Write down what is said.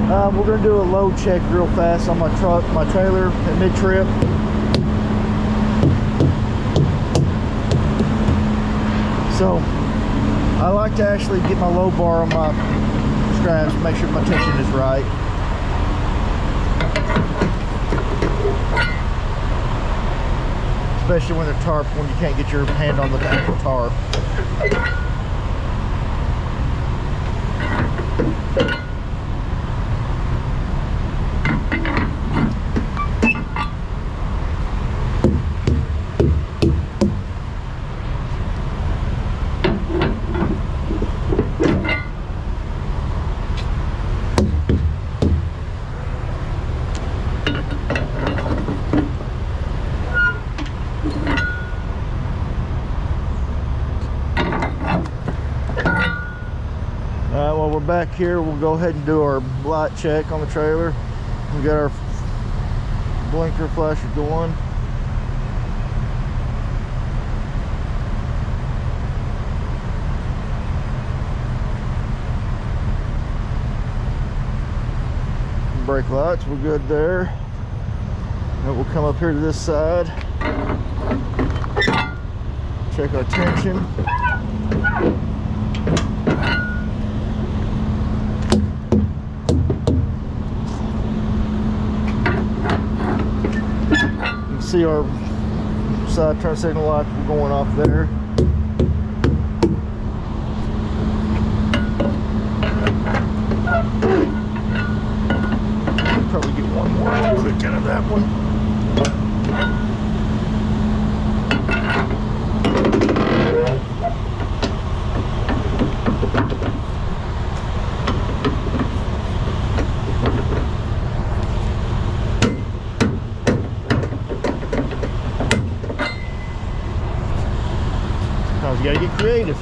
We're going to do a load check real fast on my truck, my trailer at mid-trip. So I like to actually get my load bar on my straps, make sure my tension is right. Especially when they're tarp, when you can't get your hand on the actual tarp. While we're back here, we'll go ahead and do our light check on the trailer. We got our blinker flasher going. Brake lights, we're good there. And we'll come up here to this side. Check our tension. See our side turn signal light going off there. Probably get one more quick out of that one. You gotta get creative.